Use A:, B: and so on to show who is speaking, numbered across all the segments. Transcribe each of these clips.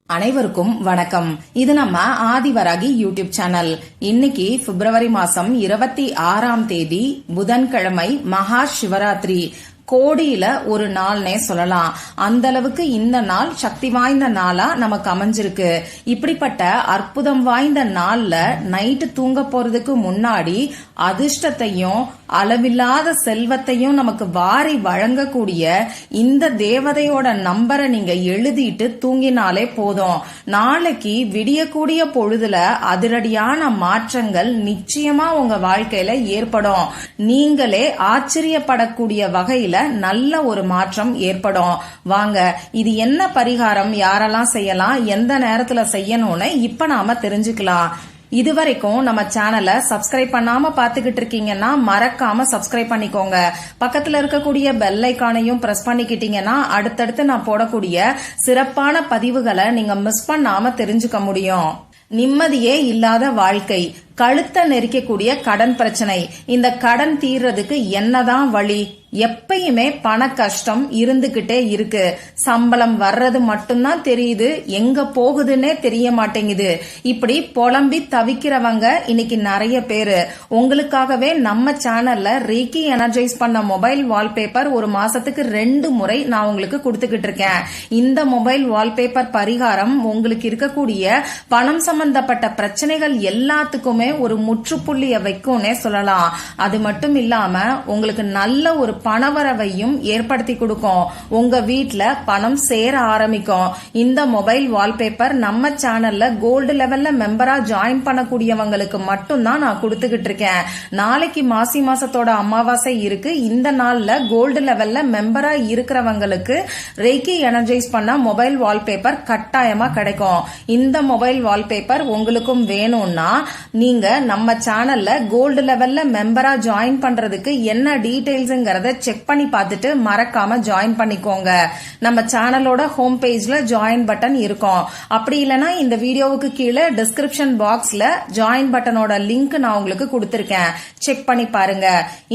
A: அனைவருக்கும் வணக்கம். இது நம்ம ஆதிவராகி யூடியூப் சேனல். இன்னைக்கு பிப்ரவரி மாசம் 26ஆம் தேதி புதன்கிழமை, மகா சிவராத்திரி. கோடியில ஒரு நாள்னே சொல்லலாம். அந்த அளவுக்கு இந்த நாள் சக்தி வாய்ந்த நாளா நமக்கு அமைஞ்சிருக்கு. இப்படிப்பட்ட அற்புதம் வாய்ந்த நாள்ல நைட்டு தூங்க போறதுக்கு முன்னாடி அதிர்ஷ்டத்தையும் அளவில்லாத செல்வத்தையும் நமக்கு வாரி வழங்கக்கூடிய இந்த தேவதையோட நம்பரை நீங்க எழுதிட்டு தூங்கினாலே போதும். நாளைக்கு விடியக்கூடிய பொழுதுல அதிரடியான மாற்றங்கள் நிச்சயமா உங்க வாழ்க்கையில ஏற்படும். நீங்களே ஆச்சரியப்படக்கூடிய வகையில நல்ல ஒரு மாற்றம் ஏற்படும். வாங்க, இது என்ன பரிகாரம், யாரெல்லாம் செய்யலாம், எந்த நேரத்துல செய்யணும்னு இப்ப நாம தெரிஞ்சுக்கலாம். இதுவரைக்கும் நம்ம சேனலை சப்ஸ்கிரைப் பண்ணாம பாத்துக்கிட்டு இருக்கீங்கன்னா மறக்காம சப்ஸ்கிரைப் பண்ணிக்கோங்க. பக்கத்துல இருக்கக்கூடிய பெல் ஐகானையும் பிரஸ் பண்ணிக்கிட்டீங்கன்னா அடுத்தடுத்து நான் போடக்கூடிய சிறப்பான பதிவுகளை நீங்க மிஸ் பண்ணாம தெரிஞ்சுக்க முடியும். நிம்மதியே இல்லாத வாழ்க்கை, கழுத்தை நெரிக்கக்கூடிய கடன் பிரச்சனை, இந்த கடன் தீர்றதுக்கு என்னதான் வழி? எப்பயுமே பண கஷ்டம் இருந்துகிட்டே இருக்கு. சம்பளம் வர்றது மட்டும்தான் தெரியுது, எங்க போகுதுன்னே தெரிய மாட்டேங்குது. இப்படி புலம்பி தவிக்கிறவங்க இன்னைக்கு நிறைய பேரு. உங்களுக்காகவே நம்ம சேனல்ல ரீக்கி எனர்ஜைஸ் பண்ண மொபைல் வால்பேப்பர் ஒரு மாசத்துக்கு 2 முறை நான் உங்களுக்கு கொடுத்துக்கிட்டு இருக்கேன். இந்த மொபைல் வால்பேப்பர் பரிகாரம் உங்களுக்கு இருக்கக்கூடிய பணம் சம்பந்தப்பட்ட பிரச்சனைகள் எல்லாத்துக்குமே ஒரு முற்றுப்புள்ளிய வைக்கும்னே சொல்லலாம். அது மட்டும் இல்லாம உங்களுக்கு நல்ல ஒரு பணவரவையும் ஏற்படுத்தி கொடுக்கும். உங்க வீட்ல பணம் சேர ஆரம்பிக்கும். இந்த மொபைல் வால்பேப்பர் நம்ம சேனல்ல கோல்டு லெவல்ல மெம்பரா ஜாயின் பண்ணக்கூடியவங்களுக்கு மட்டும்தான் நான் கொடுத்துக்கிட்டு இருக்கேன். நாளைக்கு மாசி மாசத்தோட அமாவாசை இருக்கு. இந்த நாள்ல கோல்டு லெவல்ல மெம்பரா இருக்கிறவங்களுக்கு ரேக்கி எனர்ஜைஸ் பண்ண மொபைல் வால்பேப்பர் கட்டாயமா கிடைக்கும். இந்த மொபைல் வால்பேப்பர் உங்களுக்கும் வேணும்னா நீங்க நம்ம சேனல்ல கோல்டு லெவல்ல மெம்பரா ஜாயின் பண்றதுக்கு என்ன டீடைல்ஸ்ங்கறத செக் பண்ணி பார்த்துட்டு மறக்காம ஜாயின் பண்ணிக்கோங்க. நம்ம சேனலோட ஹோம் பேஜ்ல ஜாயின் பட்டன் இருக்கும். அப்படி இல்லனா இந்த வீடியோவுக்கு கீழே டிஸ்கிரிப்ஷன் பாக்ஸ்ல ஜாயின் பட்டனோட லிங்க் நான் உங்களுக்கு கொடுத்திருக்கேன். செக் பண்ணி பாருங்க.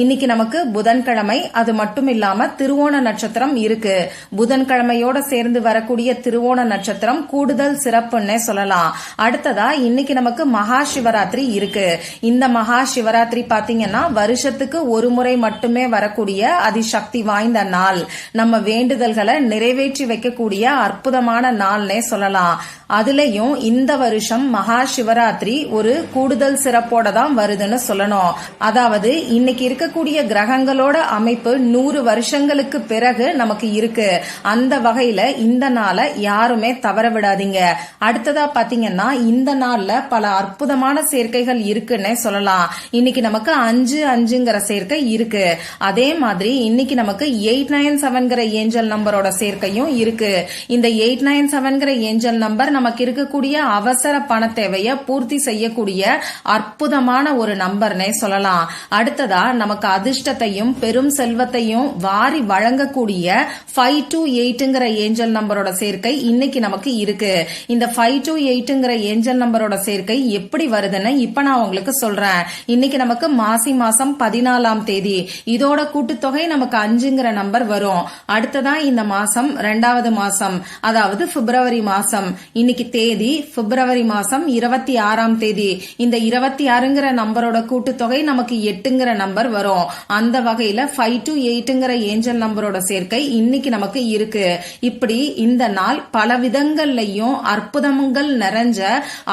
A: இன்னைக்கு நமக்கு புதன்கிழமை, அது மட்டும் இல்லாம திருவோண நட்சத்திரம் இருக்கு. புதன்கிழமையோட சேர்ந்து வரக்கூடிய திருவோண நட்சத்திரம் கூடுதல் சிறப்புன்னே சொல்லலாம். அடுத்ததா இன்னைக்கு நமக்கு மகா சிவராத்திரி இருக்கு. இந்த மகா சிவராத்திரி பாத்தீங்கன்னா வருஷத்துக்கு ஒரு முறை மட்டுமே வரக்கூடிய அதிசக்தி வாய்ந்த நாள். நம்ம வேண்டுதல்களை நிறைவேற்றி வைக்கக்கூடிய அற்புதமான நாள்னே சொல்லலாம். அதுலயும் இந்த வருஷம் மகா சிவராத்திரி ஒரு கூடுதல் சிறப்போட தான் வருதுன்னு சொல்லணும். அதாவது இன்னைக்கு இருக்கக்கூடிய கிரகங்களோட அமைப்பு 100 வருஷங்களுக்கு பிறகு நமக்கு இருக்கு. அந்த வகையில இந்த நாளை யாருமே தவற விடாதீங்க. அடுத்ததா பாத்தீங்கன்னா இந்த நாள்ல பல அற்புதமான சேர்க்கைகள் இருக்குன்னே சொல்லலாம். இன்னைக்கு நமக்கு 5-5ங்கிற சேர்க்கை இருக்கு. அதே மாதிரி இன்னைக்கு நமக்கு 897ங்கிற ஏஞ்சல் நம்பரோட சேர்க்கையும் இருக்கு. இந்த 897ங்கிற ஏஞ்சல் நம்பர் நமக்கு இருக்கக்கூடிய அவசர பண தேவையை பூர்த்தி செய்யக்கூடிய அற்புதமான ஒரு நம்பர்னே சொல்லலாம். அடுத்ததா நமக்கு அதிர்ஷ்டத்தையும் பெரும் செல்வத்தையும் வாரி வழங்கக்கூடிய 528ங்கிற ஏஞ்சல் நம்பரோட சேர்க்கை இன்னைக்கு நமக்கு இருக்கு. இந்த 528ங்கிற ஏஞ்சல் நம்பரோட சேர்க்கை எப்படி வருதுன்னு இப்ப நான் உங்களுக்கு சொல்றேன். இன்னைக்கு நமக்கு மாசி மாசம் 14ஆம் தேதி. இதோட கூட்டுத்தொகை நமக்கு 5ங்கிற நம்பர் வரும். அடுத்ததா இந்த மாசம் 2வது மாசம், அதாவது பிப்ரவரி மாசம். இன்னைக்கு தேதி பிப்ரவரி மாசம் 26ஆம் தேதி. இந்த 26ங்கிற நம்பரோட கூட்டுத்தொகை நமக்கு 8ங்கிற நம்பர் வரும். அந்த வகையில 528ங்கிற ஏஞ்சல் நம்பரோட சேர்க்கை இன்னைக்கு நமக்கு இருக்கு. இப்படி இந்த நாள் பல விதங்கள்லயும் அற்புதங்கள் நிறைஞ்ச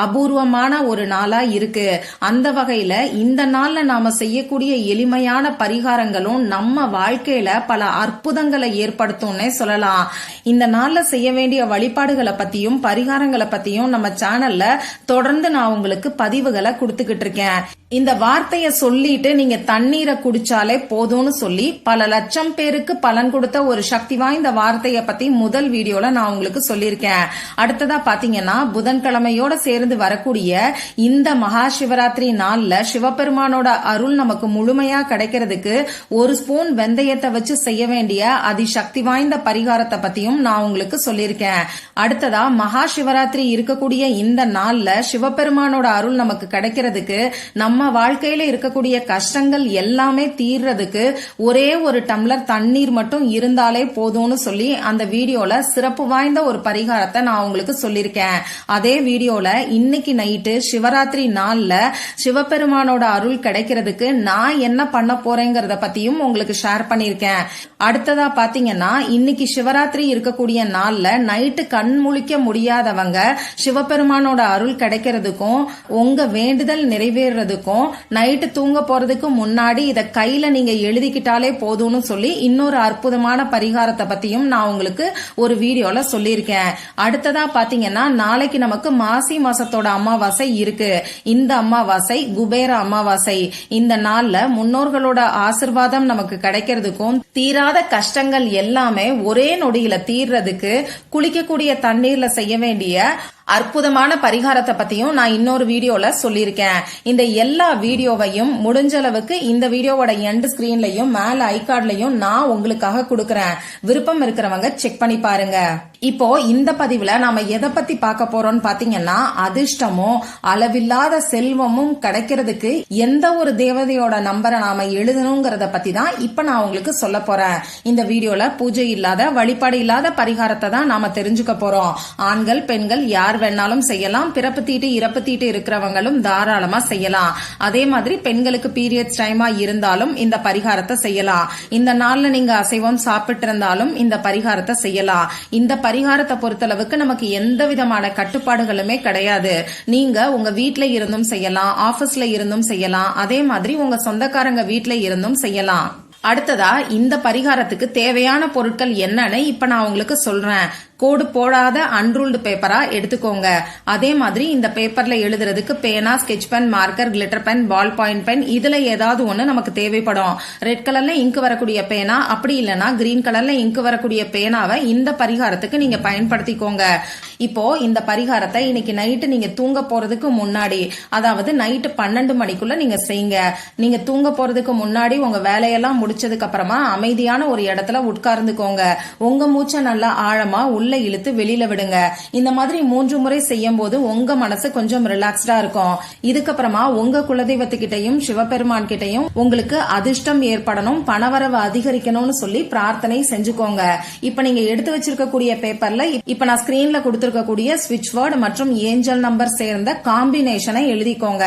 A: அபூர்வமான ஒரு நாளா இருக்கு. அந்த வகையில இந்த நாள்ல நாம செய்யக்கூடிய எளிமையான பரிகாரங்களும் நம்ம வாழ்க்கையில பல அற்புதங்களை ஏற்படுத்தும்னே சொல்லலாம். இந்த நாள்ல செய்ய வேண்டிய வழிபாடுகளை பத்தியும் பரிகாரங்களை பத்தியும் நம்ம சேனல்ல தொடர்ந்து நான் உங்களுக்கு பதிவுகளை கொடுத்துக்கிட்டு இருக்கேன். இந்த வார்த்தைய சொல்லிட்டு நீங்க தண்ணீரை குடிச்சாலே போதும்னு சொல்லி பல லட்சம் பேருக்கு பலன் கொடுத்த ஒரு சக்தி வாய்ந்த வார்த்தைய பத்தி முதல் வீடியோல நான் உங்களுக்கு சொல்லியிருக்கேன். அடுத்ததா பாத்தீங்கன்னா புதன்கிழமையோட சேர்ந்து வரக்கூடிய இந்த மகா சிவராத்திரி நாள்ல சிவபெருமானோட அருள் நமக்கு முழுமையா கிடைக்கிறதுக்கு 1 ஸ்பூன் ஸ்பூன் வெந்தயத்தை வச்சு செய்ய வேண்டிய அதிசக்தி வாய்ந்த பரிகாரத்தை பத்தியும் நான் உங்களுக்கு சொல்லியிருக்கேன். அடுத்ததா மகா சிவராத்திரி இருக்கக்கூடிய இந்த நாள்ல சிவபெருமானோட அருள் நமக்கு கிடைக்கிறதுக்கு, நம்ம வாழ்க்கையில இருக்கக்கூடிய கஷ்டங்கள் எல்லாமே தீர்றதுக்கு ஒரே ஒரு டம்ளர் தண்ணீர் மட்டும் இருந்தாலே போதும்னு சொல்லி அந்த வீடியோல சிறப்பு வாய்ந்த ஒரு பரிகாரத்தை நான் உங்களுக்கு சொல்லியிருக்கேன். அதே வீடியோல இன்னைக்கு நைட்டு சிவராத்திரி நாள்ல சிவபெருமானோட அருள் கிடைக்கிறதுக்கு நான் என்ன பண்ண போறேங்கிறத பத்தியும் உங்களுக்கு ஷேர் பண்ணிருக்கேன். அடுத்ததா பாத்தீங்கன்னா, இன்னைக்கு சிவராத்திரி இருக்கக்கூடிய நாள்ல நைட்டு கண் முழிக்க முடியாதவங்க சிவபெருமானோட அருள் கிடைக்கிறதுக்கும் உங்க வேண்டுதல் நிறைவேறதுக்கும் நைட்டு தூங்க போறதுக்கு முன்னாடி இத கையில நீங்க எழுதிக்கிட்டாலே போதும்னு சொல்லி இன்னொரு அற்புதமான பரிகாரத்தை பத்தியும் நான் உங்களுக்கு ஒரு வீடியோல சொல்லியிருக்கேன். அடுத்ததா பாத்தீங்கன்னா, நாளைக்கு நமக்கு மாசி மாசத்தோட அமாவாசை இருக்கு. இந்த அமாவாசை குபேர அமாவாசை. இந்த நாள்ல முன்னோர்களோட ஆசிர்வாதம் நமக்கு கிடைக்கிறதுக்கும் தீராத கஷ்டங்கள் எல்லாமே ஒரே நொடியில தீர்றதுக்கு குளிக்கக்கூடிய தண்ணீர்ல செய்ய வேண்டிய அற்புதமான பரிகாரத்தை பத்தியும் நான் இன்னொரு வீடியோல சொல்லியிருக்கேன். இந்த எல்லா வீடியோவையும் முடிஞ்ச அளவுக்கு இந்த வீடியோவோட எண்ட் ஸ்கிரீன்லயும் மேல ஐகார்ட்லயும் நான் உங்களுக்காக கொடுக்கறேன். விருப்பம் இருக்கிறவங்க செக் பண்ணி பாருங்க. இப்போ இந்த பதிவுல நாம எதை பத்தி பார்க்க போறோம்னு பாத்தீங்கன்னா, அதிர்ஷ்டமும் அளவில்லாத செல்வமும் கிடைக்கிறதுக்கு எந்த ஒரு தேவதையோட நம்பரை நாம எழுதணுங்கிறத பத்தி தான் இப்ப நான் உங்களுக்கு சொல்ல போறேன். இந்த வீடியோல பூஜை இல்லாத, வழிபாடு இல்லாத பரிகாரத்தை தான் நாம தெரிஞ்சுக்க போறோம். ஆண்கள் பெண்கள் யார் வேணாலும் செய்யலாம். பிறப்பு தீட்டு இறப்பு தீட்டு இருக்கிறவங்களும் தாராளமா செய்யலாம். அதே மாதிரி பெண்களுக்கு பீரியட்ஸ் டைமா இருந்தாலும் இந்த பரிகாரத்தை செய்யலாம். இந்த நாள்ல நீங்க அசைவம் சாப்பிட்டு இருந்தாலும் இந்த பரிகாரத்தை செய்யலாம். இந்த பரிகாரத்தை பொறுத்தளவுக்கு நமக்கு எந்த விதமான கட்டுப்பாடுகளுமே கிடையாது. நீங்க உங்க வீட்ல இருந்தும் செய்யலாம், ஆபீஸ்ல இருந்தும் செய்யலாம், அதே மாதிரி உங்க சொந்தக்காரங்க வீட்ல இருந்தும் செய்யலாம். அடுத்ததா இந்த பரிகாரத்துக்கு தேவையான பொருட்கள் என்னன்னு இப்ப நான் உங்களுக்கு சொல்றேன். கோடு போடாத அன்ரூல்டு பேப்பரா எடுத்துக்கோங்க. அதே மாதிரி இந்த பேப்பர்ல எழுதுறதுக்கு பேனா, sketch pen, marker, glitter pen, ballpoint pen, இதுல ஏதாவது ஒண்ணு நமக்கு தேவைப்படும். ரெட் கலர்ல இங்கு வரக்கூடிய பேனா, அப்படி இல்லைன்னா கிரீன் கலர்ல இங்கு வரக்கூடிய பேனாவை இந்த பரிகாரத்துக்கு நீங்க பயன்படுத்திக்கோங்க. இப்போ இந்த பரிகாரத்தை இன்னைக்கு நைட்டு நீங்க தூங்க போறதுக்கு முன்னாடி, அதாவது நைட்டு 12 மணிக்குள்ள நீங்க செய்யுங்க. நீங்க தூங்க போறதுக்கு முன்னாடி உங்க வேலையெல்லாம் முடிச்சதுக்கு அப்புறமா அமைதியான ஒரு இடத்துல உட்கார்ந்துக்கோங்க. உங்க மூச்சை நல்லா ஆழமா உள்ள இழுத்து வெளியில விடுங்க. இந்த மாதிரி 3 முறை செய்யும் போது உங்க மனசு கொஞ்சம் ரிலாக்ஸ்டா இருக்கும். இதுக்கப்புறமா உங்க குலதெய்வத்துக்கிட்டையும் சிவபெருமான் கிட்டையும் உங்களுக்கு அதிர்ஷ்டம் ஏற்படணும், பணவரவு அதிகரிக்கணும்னு சொல்லி பிரார்த்தனை செஞ்சுக்கோங்க. இப்ப நீங்க எடுத்து வச்சிருக்கக்கூடிய பேப்பர்ல இப்ப நான் ஸ்கிரீன்ல கொடுத்திருக்கக்கூடிய ஸ்விட்ச் வேர்டு மற்றும் ஏஞ்சல் நம்பர் சேர்ந்த காம்பினேஷனை எழுதிக்கோங்க.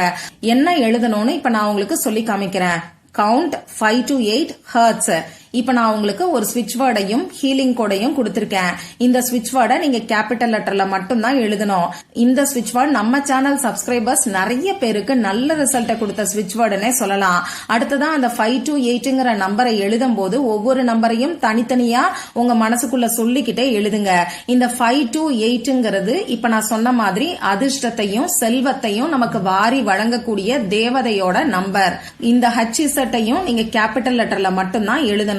A: என்ன எழுதணும்னு இப்ப நான் உங்களுக்கு சொல்லி காமிக்கிறேன். Count 5 to 8 hertz. இப்ப நான் உங்களுக்கு ஒரு ஸ்விட்ச் வேர்டையும் ஹீலிங் கோடையும் கொடுத்திருக்கேன். இந்த ஸ்விட்ச் வேர்டை நீங்க கேபிட்டல் லெட்டர்ல மட்டும் தான் எழுதணும். இந்த ஸ்விட்ச் வேர்ட் நம்ம சேனல் சப்ஸ்கிரைபர்ஸ் நிறைய பேருக்கு நல்ல ரிசல்ட்டை கொடுத்த ஸ்விட்ச் வேர்டுனே சொல்லலாம். அடுத்ததான் அந்த 5 to 8ங்கிற நம்பரை எழுதும் போது ஒவ்வொரு நம்பரையும் தனித்தனியா உங்க மனசுக்குள்ள சொல்லிக்கிட்டே எழுதுங்க. இந்த 5 to 8ங்கிறது இப்ப நான் சொன்ன மாதிரி அதிர்ஷ்டத்தையும் செல்வத்தையும் நமக்கு வாரி வழங்கக்கூடிய தேவதையோட நம்பர். இந்த HZட்டையும் நீங்க கேபிட்டல் லெட்டர்ல மட்டும் தான் எழுதணும்.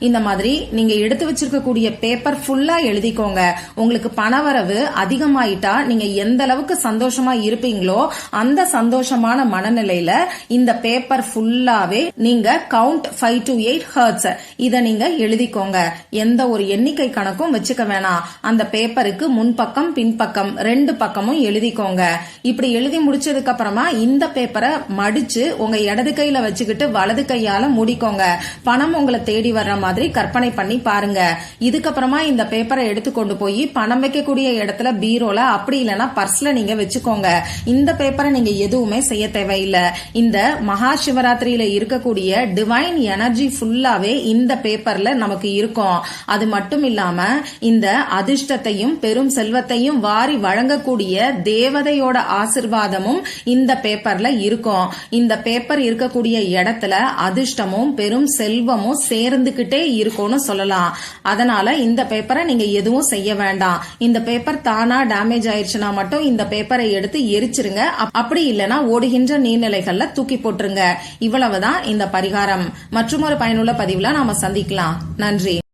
A: இந்த மாதிரி நீங்க எடுத்து வச்சிருக்கக்கூடிய பேப்பர் ஃபுல்லா எழுதிக்கோங்க. உங்களுக்கு பணவரவு அதிகமாயிட்டா நீங்க எந்த அளவுக்கு சந்தோஷமா இருப்பீங்களோ அந்த சந்தோஷமான மனநிலையில இந்த பேப்பர் ஃபுல்லாவே நீங்க கவுண்ட் 5 to 8 ஹெர்ட்ஸ் இத நீங்க எழுதிக்கோங்க. எந்த ஒரு எண்ணிக்கை கணக்கும் வச்சுக்க வேணாம். அந்த பேப்பருக்கு முன்பக்கம் பின்பக்கம் 2 பக்கமும் எழுதிக்கோங்க. இப்படி எழுதி முடிச்சதுக்கு அப்புறமா இந்த பேப்பரை மடிச்சு உங்க இடது கையில வச்சுக்கிட்டு வலது கையால மூடிக்கோங்க. பணம் உங்களை தேடி வர்ற மாதிரி கற்பனை பண்ணி பாருங்க. இதுக்கப்புறமா இந்த பேப்பரை எடுத்து கொண்டு போய் பணம் வைக்கக்கூடிய இடத்துல பீரோல, அப்படி இல்லைன்னா பர்ஸ்ல நீங்க வச்சுக்கோங்க. இந்த பேப்பரை நீங்க எதுவுமே செய்ய தேவையில்லை. இந்த மகா சிவராத்திரியில இருக்கக்கூடிய டிவைன் எனர்ஜி ஃபுல்லாவே இந்த பேப்பர்ல நமக்கு இருக்கும். அது மட்டும் இல்லாம இந்த அதிர்ஷ்டத்தையும் பெரும் செல்வத்தையும் வாரி வழங்கக்கூடிய தேவதையோட ஆசிர்வாதமும் இந்த பேப்பர்ல இருக்கும். இந்த பேப்பர் இருக்கக்கூடிய இடத்துல அதிர்ஷ்டமும் பெரும் செல்வமும் சேர்ந்துகிட்டே இருக்கும்னு சொல்லலாம். அதனால இந்த பேப்பரை நீங்க எதுவும் செய்ய வேண்டாம். இந்த பேப்பர் தானா டேமேஜ் ஆயிடுச்சுன்னா மட்டும் இந்த பேப்பரை எடுத்து எரிச்சிருங்க. அப்படி இல்லைன்னா ஓடுகின்ற நீர்நிலைகள்ல தூக்கி போட்டுருங்க. இவ்வளவுதான் இந்த பரிகாரம். மற்றொரு பயனுள்ள பதிவுல நாம சந்திக்கலாம். நன்றி.